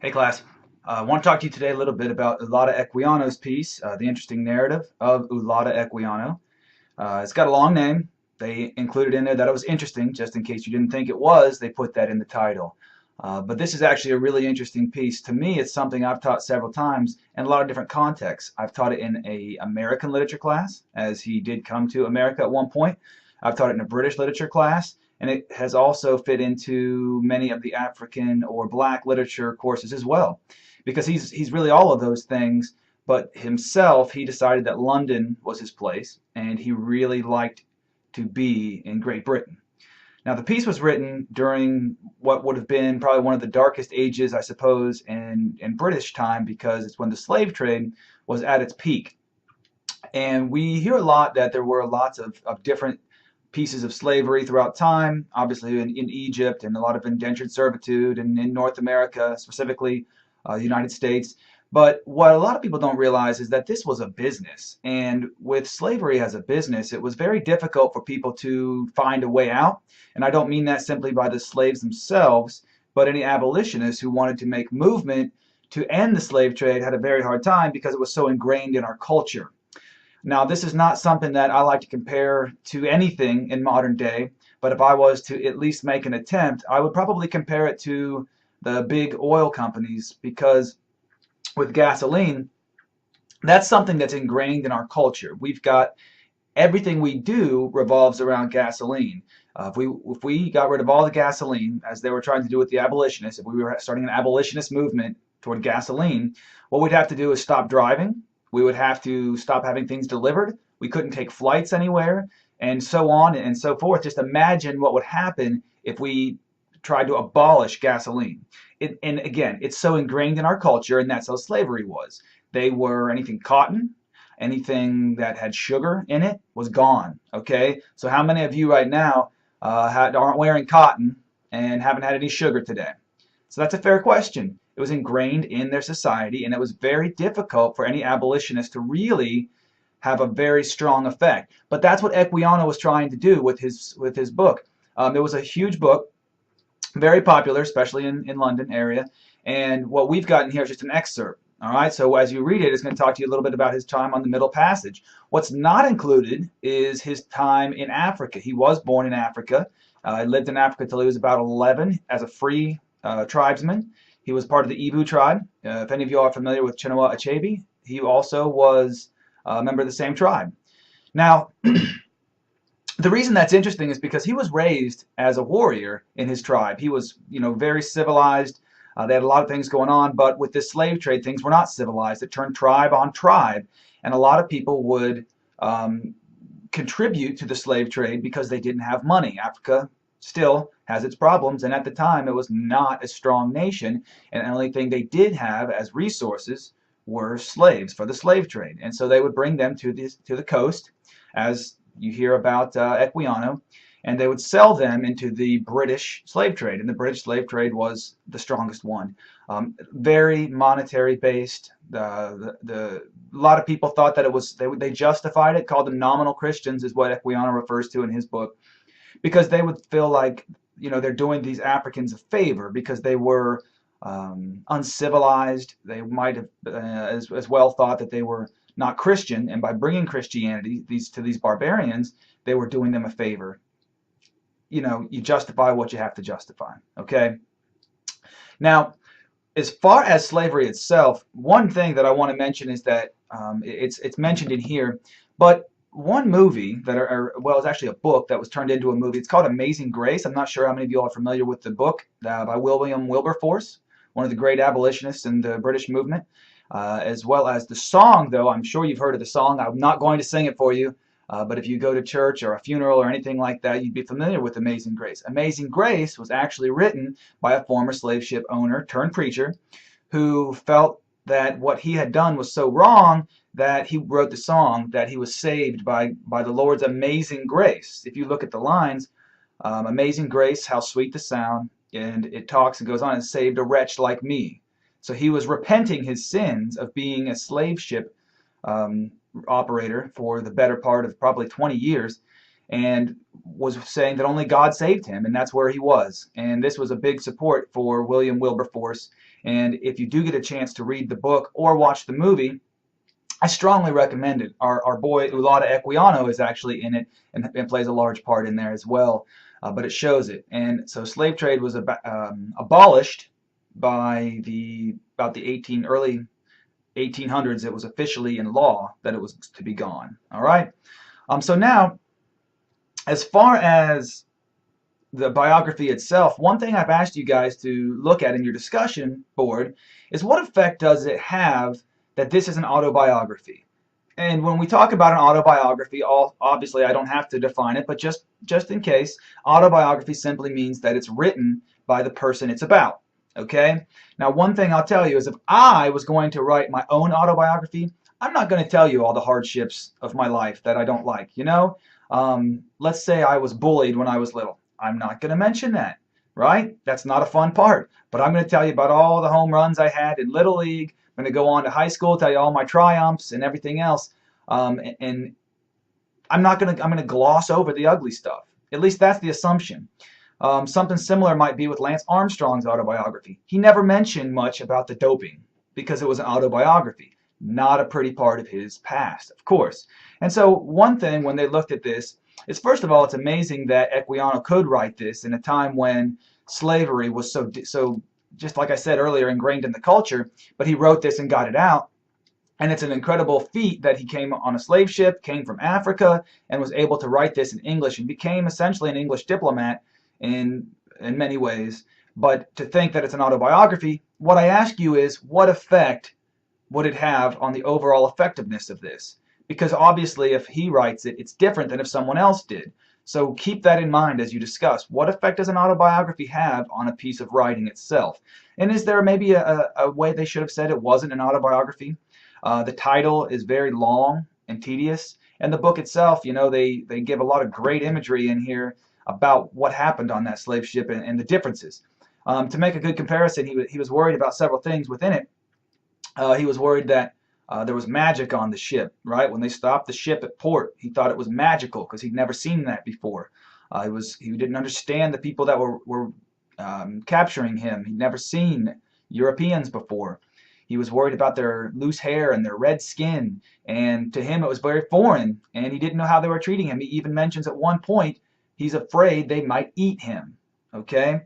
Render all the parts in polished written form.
Hey class, I want to talk to you today a little bit about Ulata Equiano's piece, The Interesting Narrative of Ulata Equiano. It's got a long name. They included in there that it was interesting, just in case you didn't think it was, they put that in the title. But this is actually a really interesting piece. To me, it's something I've taught several times in a lot of different contexts. I've taught it in a American literature class, as he did come to America at one point. I've taught it in a British literature class, and it has also fit into many of the African or Black literature courses as well, because he's really all of those things. But himself, he decided that London was his place, and he really liked to be in Great Britain. Now, the piece was written during what would have been probably one of the darkest ages, I suppose, in British time, because it's when the slave trade was at its peak. And we hear a lot that there were lots of different pieces of slavery throughout time, obviously in Egypt, and a lot of indentured servitude, and in North America, specifically the United States. But what a lot of people don't realize is that this was a business. And with slavery as a business, it was very difficult for people to find a way out. And I don't mean that simply by the slaves themselves, but any abolitionists who wanted to make movement to end the slave trade had a very hard time because it was so ingrained in our culture. Now, this is not something that I like to compare to anything in modern day, but if I was to at least make an attempt, I would probably compare it to the big oil companies, because with gasoline, that's something that's ingrained in our culture. We've got everything we do revolves around gasoline. If we got rid of all the gasoline, as they were trying to do with the abolitionists, if we were starting an abolitionist movement toward gasoline, what we'd have to do is stop driving. We would have to stop having things delivered. We couldn't take flights anywhere, and so on and so forth. Just imagine what would happen if we tried to abolish gasoline. And again, it's so ingrained in our culture, and that's how slavery was. They were anything cotton, anything that had sugar in it was gone. Okay, so how many of you right now aren't wearing cotton and haven't had any sugar today? So that's a fair question. It was ingrained in their society, and it was very difficult for any abolitionist to really have a very strong effect. But that's what Equiano was trying to do with his book. It was a huge book, very popular, especially in London area. And what we've gotten here is just an excerpt. All right, so as you read it, it's going to talk to you a little bit about his time on the Middle Passage. What's not included is his time in Africa. He was born in Africa. He lived in Africa till he was about 11 as a free tribesman. He was part of the Ibu tribe. If any of you are familiar with Chinua Achebe, he also was a member of the same tribe. Now, the reason that's interesting is because he was raised as a warrior in his tribe. He was, very civilized. They had a lot of things going on, but with this slave trade, things were not civilized. It turned tribe on tribe, and a lot of people would contribute to the slave trade because they didn't have money. Africa still has its problems, and at the time it was not a strong nation, and the only thing they did have as resources were slaves for the slave trade. And so they would bring them to the coast, as you hear about Equiano, and they would sell them into the British slave trade, and the British slave trade was the strongest one. Very monetary based. A lot of people thought that it was, they justified it, called them nominal Christians, is what Equiano refers to in his book, because they would feel like, they're doing these Africans a favor because they were uncivilized. They might have as well thought that they were not Christian, and by bringing Christianity to these barbarians, they were doing them a favor. You justify what you have to justify. Okay. Now, as far as slavery itself, one thing that I want to mention is that it's mentioned in here, but one movie it's actually a book that was turned into a movie. It's called Amazing Grace. I'm not sure how many of you are familiar with the book by William Wilberforce, one of the great abolitionists in the British movement, as well as the song, though. I'm sure you've heard of the song. I'm not going to sing it for you, but if you go to church or a funeral or anything like that, you'd be familiar with Amazing Grace. Amazing Grace was actually written by a former slave ship owner turned preacher who felt that what he had done was so wrong that he wrote the song, that he was saved by the Lord's amazing grace. If you look at the lines, amazing grace, how sweet the sound, and it talks and goes on, and saved a wretch like me. So he was repenting his sins of being a slave ship operator for the better part of probably 20 years, and was saying that only God saved him, and that's where he was. And this was a big support for William Wilberforce. And if you do get a chance to read the book or watch the movie, I strongly recommend it. Our boy Ulata Equiano is actually in it and plays a large part in there as well. But it shows it. And so slave trade was abolished by about the early 1800s. It was officially in law that it was to be gone. All right. So now, as far as the biography itself, one thing I've asked you guys to look at in your discussion board is what effect does it have that this is an autobiography? And when we talk about an autobiography, obviously I don't have to define it, but just in case, autobiography simply means that it's written by the person it's about. Okay? Now, one thing I'll tell you is if I was going to write my own autobiography, I'm not going to tell you all the hardships of my life that I don't like, you know? Let's say I was bullied when I was little. I'm not going to mention that, right? That's not a fun part. But I'm going to tell you about all the home runs I had in Little League. I'm going to go on to high school, tell you all my triumphs and everything else. And I'm going to gloss over the ugly stuff. At least that's the assumption. Something similar might be with Lance Armstrong's autobiography. He never mentioned much about the doping because it was an autobiography. Not a pretty part of his past, of course. And so one thing when they looked at this is, first of all, it's amazing that Equiano could write this in a time when slavery was so just like I said earlier, ingrained in the culture, but he wrote this and got it out. And it's an incredible feat that he came on a slave ship, came from Africa, and was able to write this in English and became essentially an English diplomat in many ways. But to think that it's an autobiography, what I ask you is, what effect would it have on the overall effectiveness of this? Because obviously if he writes it, it's different than if someone else did. So keep that in mind as you discuss. What effect does an autobiography have on a piece of writing itself? And is there maybe a way they should have said it wasn't an autobiography? The title is very long and tedious. And the book itself, you know, they give a lot of great imagery in here about what happened on that slave ship and the differences. To make a good comparison, he was worried about several things within it. He was worried that there was magic on the ship, right? When they stopped the ship at port, he thought it was magical because he'd never seen that before. He didn't understand the people that were capturing him. He'd never seen Europeans before. He was worried about their loose hair and their red skin, and to him it was very foreign, and he didn't know how they were treating him. He even mentions at one point he's afraid they might eat him. Okay?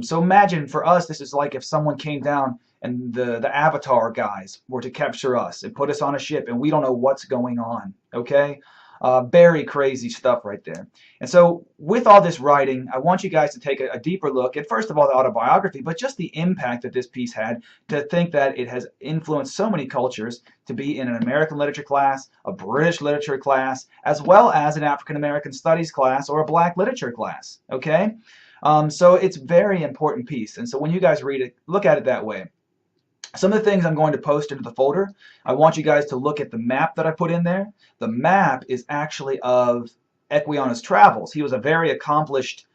So imagine for us, this is like if someone came down and the Avatar guys were to capture us and put us on a ship and we don't know what's going on, okay? Very crazy stuff right there. And so with all this writing, I want you guys to take a deeper look at, first of all, the autobiography, but just the impact that this piece had, to think that it has influenced so many cultures, to be in an American literature class, a British literature class, as well as an African American studies class or a black literature class, okay? So it's a very important piece. And so when you guys read it, look at it that way. Some of the things I'm going to post into the folder, I want you guys to look at the map that I put in there. The map is actually of Equiano's travels. He was a very accomplished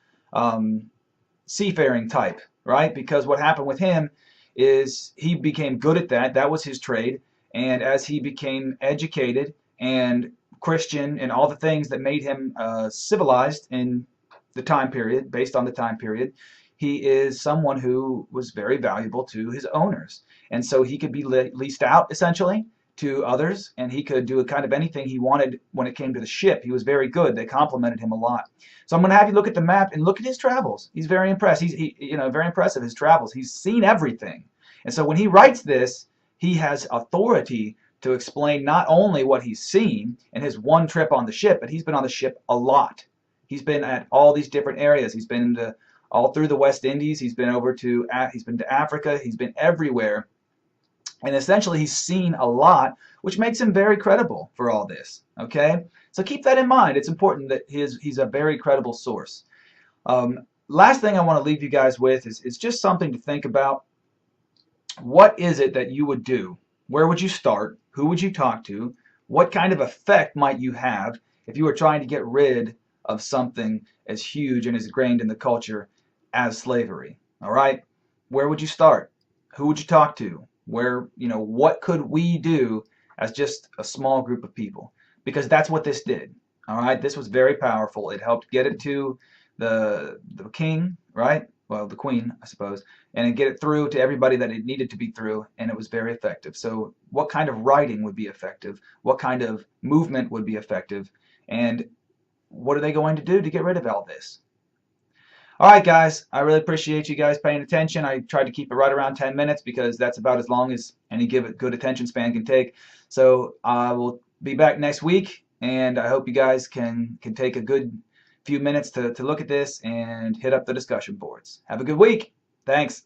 seafaring type, right? Because what happened with him is he became good at that. That was his trade. And as he became educated and Christian and all the things that made him civilized in the time period, based on the time period, he is someone who was very valuable to his owners. And so he could be leased out, essentially, to others, and he could do kind of anything he wanted when it came to the ship. He was very good. They complimented him a lot. So I'm going to have you look at the map and look at his travels. He's very impressed. You know, very impressive, his travels. He's seen everything. And so when he writes this, he has authority to explain not only what he's seen in his one trip on the ship, but he's been on the ship a lot. He's been at all these different areas. He's been all through the West Indies. He's been to Africa. He's been everywhere. And essentially he's seen a lot, which makes him very credible for all this. Okay? So keep that in mind. It's important that he's a very credible source. Last thing I want to leave you guys with is just something to think about. What is it that you would do? Where would you start? Who would you talk to? What kind of effect might you have if you were trying to get rid of something as huge and as ingrained in the culture as slavery? All right? Where would you start? Who would you talk to? What could we do as just a small group of people? Because that's what this did. All right, this was very powerful. It helped get it to the king, right? Well, the queen, I suppose, and it get it through to everybody that it needed to be through, and it was very effective. So, what kind of writing would be effective? What kind of movement would be effective? And what are they going to do to get rid of all this? All right, guys, I really appreciate you guys paying attention. I tried to keep it right around 10 minutes because that's about as long as any good attention span can take. So I will be back next week, and I hope you guys can take a good few minutes to look at this and hit up the discussion boards. Have a good week. Thanks.